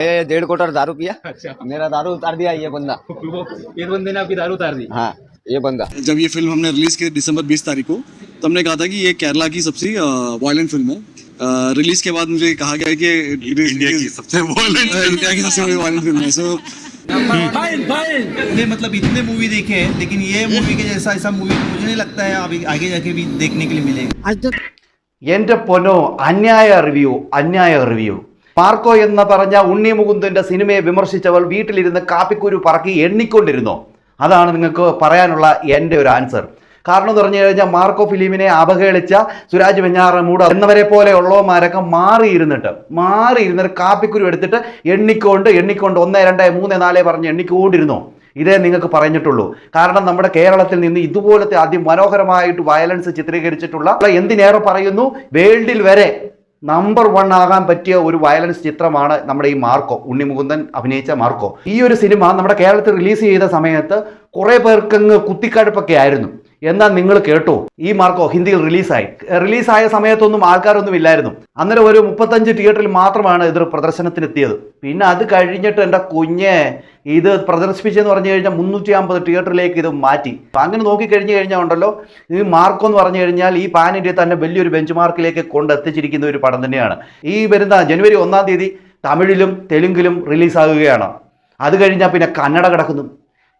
1.5 quarter दारू पिया। अच्छा। मेरा दारू उतार दिया ये बंदा। इस बंदे ने आपकी दारू उतार दी। हाँ, ये बंदा। जब ये फिल्म हमने रिलीज की दिसंबर 20 तारीख को, तो हमने कहा था कि ये केरला की सबसे वायलेंट फिल्म है। रिलीज के बाद मुझे कहा गया कि इंडिया की सबसे वायलेंट फिल्म है। सो ने मतलब इतने मूवी देखे हैं, लेकिन ये मूवी के जैसा ऐसा मूवी मुझे नहीं लगता है अभी आगे जाके भी देखने के लिए मिलेगा। എൻ്റെ പൊന്നോ, അന്യായ റിവ്യൂ. മാർക്കോ എന്ന് പറഞ്ഞ ഉണ്ണി മുകുന്ദന്റെ സിനിമയെ വിമർശിച്ചവൾ വീട്ടിലിരുന്ന് കാപ്പിക്കുരു പറക്കി എണ്ണിക്കൊണ്ടിരുന്നോ? അതാണ് നിങ്ങൾക്ക് പറയാനുള്ള എൻ്റെ ഒരു ആൻസർ. കാരണം എന്ന് പറഞ്ഞു കഴിഞ്ഞാൽ മാർക്കോ ഫിലിമിനെ അവഹേളിച്ച സുരാജ് വെഞ്ഞാറമൂട് എന്നവരെ പോലെയുള്ളവന്മാരൊക്കെ മാറിയിരുന്നിട്ട് കാപ്പിക്കുരു എടുത്തിട്ട് എണ്ണിക്കൊണ്ട് 1 2 3 4 പറഞ്ഞ് എണ്ണിക്കൊണ്ടിരുന്നോ? ഇതേ നിങ്ങൾക്ക് പറഞ്ഞിട്ടുള്ളൂ. കാരണം നമ്മുടെ കേരളത്തിൽ നിന്ന് ഇതുപോലത്തെ അതിമനോഹരമായിട്ട് വയലൻസ് ചിത്രീകരിച്ചിട്ടുള്ള, എന്തിനേറെ പറയുന്നു, വേൾഡിൽ വരെ നമ്പർ 1 ആകാൻ പറ്റിയ ഒരു വയലൻസ് ചിത്രമാണ് നമ്മുടെ ഈ മാർക്കോ, ഉണ്ണി മുകുന്ദൻ അഭിനയിച്ച മാർക്കോ. ഈ ഒരു സിനിമ നമ്മുടെ കേരളത്തിൽ റിലീസ് ചെയ്ത സമയത്ത് കുറേ പേർക്കങ്ങ് കുത്തിക്കഴുപ്പൊക്കെ ആയിരുന്നു. എന്നാൽ നിങ്ങൾ കേട്ടോ, ഈ മാർക്കോ ഹിന്ദിയിൽ റിലീസായ സമയത്തൊന്നും ആൾക്കാരൊന്നും ഇല്ലായിരുന്നു. അന്നേരം ഒരു 35 തിയേറ്ററിൽ മാത്രമാണ് ഇത് പ്രദർശനത്തിനെത്തിയത്. പിന്നെ അത് കഴിഞ്ഞിട്ട് എൻ്റെ കുഞ്ഞെ ഇത് പ്രദർശിപ്പിച്ചെന്ന് പറഞ്ഞു കഴിഞ്ഞാൽ 350 തിയേറ്ററിലേക്ക് ഇത് മാറ്റി. അങ്ങനെ നോക്കിക്കഴിഞ്ഞു കഴിഞ്ഞാൽ ഉണ്ടല്ലോ, ഈ മാർക്കോ എന്ന് പറഞ്ഞു കഴിഞ്ഞാൽ ഈ പാൻ ഇന്ത്യ തന്നെ വലിയൊരു ബെഞ്ച് മാർക്കിലേക്ക് കൊണ്ടെത്തിച്ചിരിക്കുന്ന ഒരു പടം തന്നെയാണ്. ഈ വരുന്ന ജനുവരി 1-ാം തീയതി തമിഴിലും തെലുങ്കിലും റിലീസാകുകയാണ്. അത് കഴിഞ്ഞാൽ പിന്നെ കന്നഡ കിടക്കുന്നു.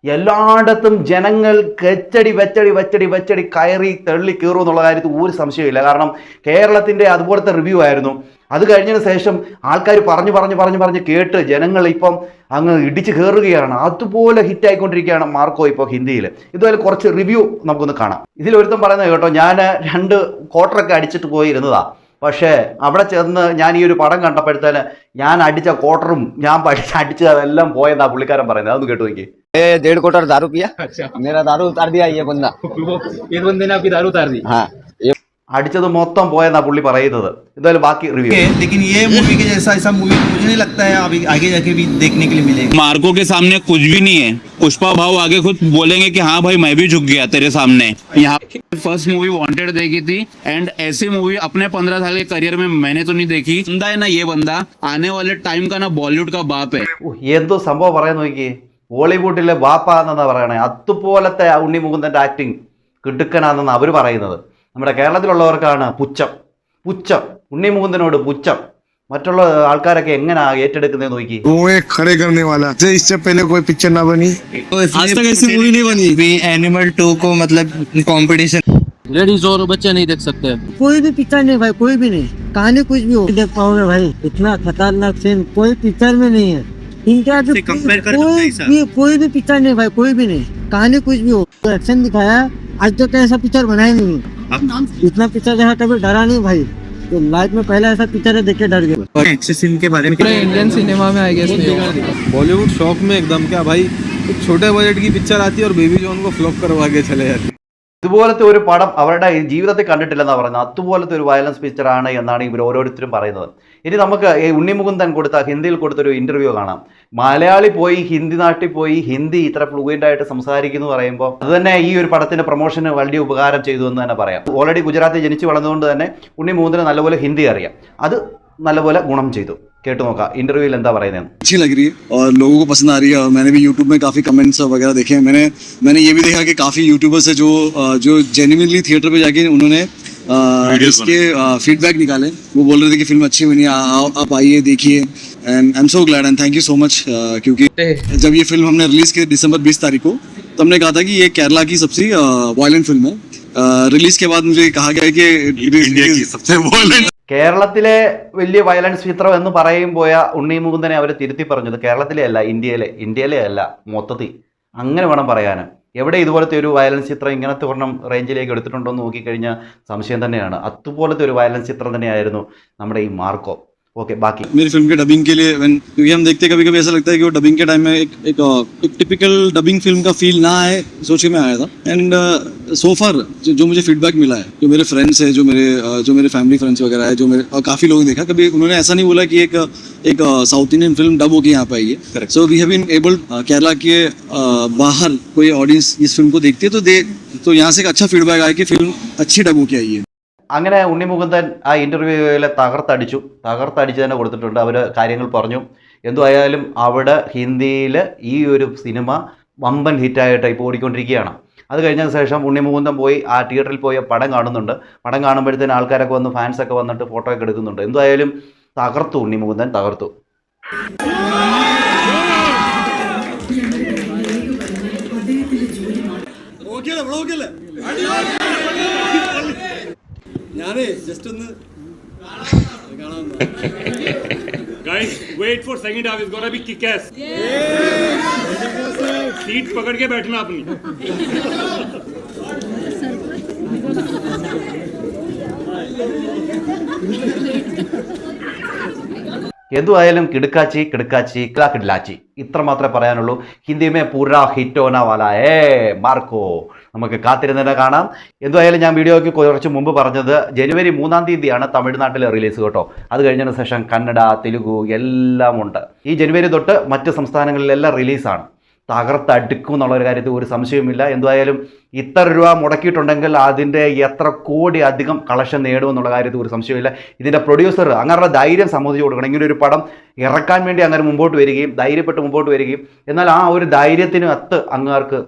എല്ലായിടത്തും ജനങ്ങൾ വെച്ചടി കയറി തള്ളി കയറും എന്നുള്ള കാര്യത്തിൽ ഒരു സംശയമില്ല. കാരണം കേരളത്തിൻ്റെ അതുപോലത്തെ റിവ്യൂ ആയിരുന്നു. അത് കഴിഞ്ഞതിന് ശേഷം ആൾക്കാർ പറഞ്ഞ് കേട്ട് ജനങ്ങൾ ഇപ്പം അങ്ങ് ഇടിച്ച് കയറുകയാണ്. അതുപോലെ ഹിറ്റായിക്കൊണ്ടിരിക്കുകയാണ് മാർക്കോ ഇപ്പോൾ ഹിന്ദിയിൽ. ഇതുപോലെ കുറച്ച് റിവ്യൂ നമുക്കൊന്ന് കാണാം. ഇതിലൊരുത്തം പറയുന്നത് കേട്ടോ, ഞാൻ 2 ക്വാർട്ടറൊക്കെ അടിച്ചിട്ട് പോയിരുന്നതാ, പക്ഷേ അവിടെ ചെന്ന് ഞാൻ ഈ ഒരു പടം കണ്ടപ്പോഴത്തേന് ഞാൻ അടിച്ച ക്വാർട്ടറും ഞാൻ അടിച്ചതെല്ലാം പോയെന്നാ പുള്ളിക്കാരൻ പറയുന്നത്. അതൊന്ന് കേട്ടു നോക്കി. 1.5 क्वार्टर दारू पिया। अच्छा। मेरा दारू उतार दिया ये बंदा। इस बंदे ने आपकी दारू उतार दी। हाँ, അടിച്ചത് മൊത്തം പോയെന്നാ പുള്ളി പറയുന്നത്. എന്തായാലും ബാക്കി റിവ്യൂ. लेकिन ये मूवी के जैसा ऐसा मूवी मुझे नहीं लगता है अभी आगे जाके भी देखने के लिए मिलेगा। मार्को के सामने कुछ भी नहीं है। पुष्पा भाव आगे खुद बोलेंगे कि हाँ भाई मैं भी झुक गया तेरे सामने। यहाँ फर्स्ट मूवी वांटेड देखी थी, एंड ऐसी मूवी अपने 15 साल के करियर में मैंने तो नहीं देखी। बंदा है ना ये बंदा, आने वाले टाइम का ना बॉलीवुड का बाप है। എന്തോ സംഭവം പറയാൻ നോക്കി. ബോളിവുഡിലെ ബാപ്പ എന്നാ പറയണേ. അതുപോലത്തെ ഉണ്ണി മുകുന്ദന്റെ ആക്ടിങ് കിടുക്കനാണെന്നാണ് അവർ പറയുന്നത്. നമ്മുടെ കേരളത്തിലുള്ളവർക്കാണ് പുച്ഛം, ഉണ്ണി മുകുന്ദനോട് പുച്ഛം. മറ്റുള്ള ആൾക്കാരൊക്കെ എങ്ങനെ ഏറ്റെടുക്കുന്നത് നോക്കി. खड़े करने वाला इससे पहले कोई पिक्चर ना बनी, आज तक ऐसी मूवी नहीं बनी। एनिमल 2 को मतलब कंपटीशन लेडीज और बच्चे नहीं देख सकते। कोई भी पिक्चर नहीं भाई, कोई भी नहीं, कहानी कुछ भी हो देख पाओगे भाई। इतना खतरनाक सीन कोई पिक्चर में नहीं है। इनका कोई भी पिक्चर नहीं भाई, कोई भी नहीं, कहानी कुछ भी हो, एक्शन दिखाया। आज तक ऐसा पिक्चर बनाया नहीं, इतना पिक्चर जहाँ कभी डरा नहीं भाई। तो लाइफ में पहला ऐसा पिक्चर है देख के डर गया। एक्शन सीन के बारे में इंडियन सिनेमा में आई गेस बॉलीवुड शौक में एकदम क्या भाई, एक छोटे बजट की पिक्चर आती है और बेबी जॉन को फ्लॉप करवा के चले जाती है। ഇതുപോലത്തെ ഒരു പടം അവരുടെ ജീവിതത്തിൽ കണ്ടിട്ടില്ലെന്നാണ് പറയുന്നത്. അതുപോലത്തെ ഒരു വയലൻസ് പിക്ചറാണ് എന്നാണ് ഇവർ ഓരോരുത്തരും പറയുന്നത്. ഇനി നമുക്ക് ഈ ഉണ്ണി മുകുന്ദൻ ഹിന്ദിയിൽ കൊടുത്തൊരു ഇൻ്റർവ്യൂ കാണാം. മലയാളി പോയി ഹിന്ദി നാട്ടിൽ പോയി ഹിന്ദി ഇത്ര ഫ്ലൂവൻ്റ് ആയിട്ട് സംസാരിക്കുന്നു പറയുമ്പോൾ അത് തന്നെ ഈ ഒരു പടത്തിൻ്റെ പ്രൊമോഷന് വലിയ ഉപകാരം ചെയ്തു എന്ന് തന്നെ പറയാം. ഓൾറെഡി ഗുജറാത്തിൽ ജനിച്ചു വളർന്നുകൊണ്ട് തന്നെ ഉണ്ണി മുകുന്ദന് നല്ലപോലെ ഹിന്ദി അറിയാം. അത് നല്ലപോലെ ഗുണം ചെയ്തു. കേട്ടു നോക്കാം ഇന്റർവ്യൂവിൽ എന്താ പറയുന്നത്. अच्छी लग रही है और लोगों को पसंद आ रही है. और मैंने भी यूट्यूब में काफ़ी कमेंट्स वगैरह देखे हैं. मैंने ये भी देखा कि काफ़ी यूट्यूबर्स है जो जेन्युइनली थिएटर पे जाके उन्होंने इसके फीडबैक निकाले. वो बोल रहे थे कि फिल्म अच्छी बनी, आप आइए देखिए. And I am so glad and thank you so much. क्योंकि जब ये फिल्म हमने रिलीज़ की दिसंबर 20 तारीख को, तो हमने कहा था कि ये केरला की सबसे वायलेंट फिल्म है. रिलीज़ के बाद मुझे कहा गया कि इंडिया की सबसे वायलेंट. കേരളത്തിലെ വലിയ വയലൻസ് ചിത്രം എന്ന് പറയുമ്പോൾ ഉണ്ണി മുകുന്ദനെ അവർ തിരുത്തി പറഞ്ഞത് കേരളത്തിലെ അല്ല, ഇന്ത്യയിലെ അല്ല, മൊത്തത്തിൽ അങ്ങനെ വേണം പറയാൻ. എവിടെ ഇതുപോലത്തെ ഒരു വയലൻസ് ചിത്രം ഇങ്ങനത്തെ ഒരെണ്ണം റേഞ്ചിലേക്ക് എടുത്തിട്ടുണ്ടോ എന്ന് നോക്കിക്കഴിഞ്ഞാൽ സംശയം തന്നെയാണ്. അതുപോലത്തെ ഒരു വയലൻസ് ചിത്രം തന്നെയായിരുന്നു നമ്മുടെ ഈ മാർക്കോ. ओके बाकी मेरी फिल्म के डबिंग के लिए क्योंकि हम देखते कभी कभी ऐसा लगता है कि वो डबिंग के टाइम में एक टिपिकल डबिंग फिल्म का फील ना आए, सोच के मैं आया था. एंड सो फार जो मुझे फीडबैक मिला है, जो मेरे फ्रेंड्स हैं, जो मेरे फैमिली फ्रेंड्स वगैरह है, जो मेरे काफ़ी लोगों ने देखा, कभी उन्होंने ऐसा नहीं बोला कि एक साउथ इंडियन फिल्म डब होके यहाँ पे आई है. So we have been able, Kerala के बाहर कोई ऑडियंस इस फिल्म को देखती है तो यहाँ से एक अच्छा फीडबैक आया कि फिल्म अच्छी डब होके आई है. അങ്ങനെ ഉണ്ണി മുകുന്ദൻ ആ ഇൻ്റർവ്യൂവിൽ തകർത്തടിച്ച് തന്നെ കൊടുത്തിട്ടുണ്ട്. അവർ കാര്യങ്ങൾ പറഞ്ഞു. എന്തായാലും അവിടെ ഹിന്ദിയിൽ ഈ ഒരു സിനിമ വമ്പൻ ഹിറ്റായിട്ട് ഇപ്പോൾ ഓടിക്കൊണ്ടിരിക്കുകയാണ്. അത് കഴിഞ്ഞതിന് ശേഷം ഉണ്ണി മുകുന്ദൻ പോയി ആ തിയേറ്ററിൽ പോയി പടം കാണുന്നുണ്ട്. പടം കാണുമ്പോഴത്തേന് ആൾക്കാരൊക്കെ വന്ന് ഫാൻസൊക്കെ വന്നിട്ട് ഫോട്ടോ ഒക്കെ എടുക്കുന്നുണ്ട്. എന്തായാലും തകർത്തു, ഉണ്ണി മുകുന്ദൻ തകർത്തു. ഞാനേ ജസ്റ്റ് ഒന്ന് Guys, wait for second half. It's gonna be kick-ass. Seat पकड़ के बैठना अपनी. എന്തുമായാലും കിടുക്കാച്ചി കിടുക്കാച്ചി കിലാക്കിഡ്ലാച്ചി ഇത്ര മാത്രമേ പറയാനുള്ളൂ. ഹിന്ദിമേ പൂരാ ഹിറ്റോന വാല മാർക്കോ. നമുക്ക് കാത്തിരുന്നതിനെ കാണാം. എന്തായാലും ഞാൻ വീഡിയോയ്ക്ക് കുറച്ച് മുമ്പ് പറഞ്ഞത് ജനുവരി 3-ാം തീയതിയാണ് തമിഴ്നാട്ടിലെ റിലീസ് കേട്ടോ. അത് കഴിഞ്ഞതിന് ശേഷം കന്നഡ, തെലുഗു എല്ലാം ഉണ്ട്. ഈ ജനുവരി തൊട്ട് മറ്റ് സംസ്ഥാനങ്ങളിലെല്ലാം റിലീസാണ്. തകർത്തടുക്കും എന്നുള്ളൊരു കാര്യത്തിൽ ഒരു സംശയവുമില്ല. എന്തായാലും ഇത്ര രൂപ മുടക്കിയിട്ടുണ്ടെങ്കിൽ അതിൻ്റെ എത്ര കോടി അധികം കളക്ഷൻ നേടുമെന്നുള്ള കാര്യത്തിൽ ഒരു സംശയമില്ല. ഇതിൻ്റെ പ്രൊഡ്യൂസർ അങ്ങനെയുള്ള ധൈര്യം സമ്മതിച്ചു കൊടുക്കണം. ഇങ്ങനെ ഒരു പടം ഇറക്കാൻ വേണ്ടി അങ്ങനെ മുമ്പോട്ട് വരികയും ധൈര്യപ്പെട്ട് മുമ്പോട്ട് വരികയും എന്നാൽ ആ ഒരു ധൈര്യത്തിന് അങ്ങാർക്ക്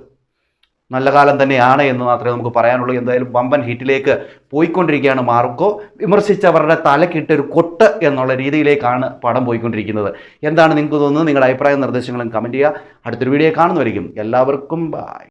നല്ല കാലം തന്നെയാണ് എന്ന് മാത്രമേ നമുക്ക് പറയാനുള്ളൂ. എന്തായാലും വമ്പൻ ഹിറ്റിലേക്ക് പോയിക്കൊണ്ടിരിക്കുകയാണ് മാർക്കോ. വിമർശിച്ചവരുടെ തലക്കിട്ടൊരു കൊട്ട് എന്നുള്ള രീതിയിലേക്കാണ് പടം പോയിക്കൊണ്ടിരിക്കുന്നത്. എന്താണ് നിങ്ങൾക്ക് തോന്നുന്നത്? നിങ്ങളുടെ അഭിപ്രായ നിർദ്ദേശങ്ങളും കമൻറ്റ് ചെയ്യുക. അടുത്തൊരു വീഡിയോ കാണുന്നവരിക്കും. എല്ലാവർക്കും ബൈ.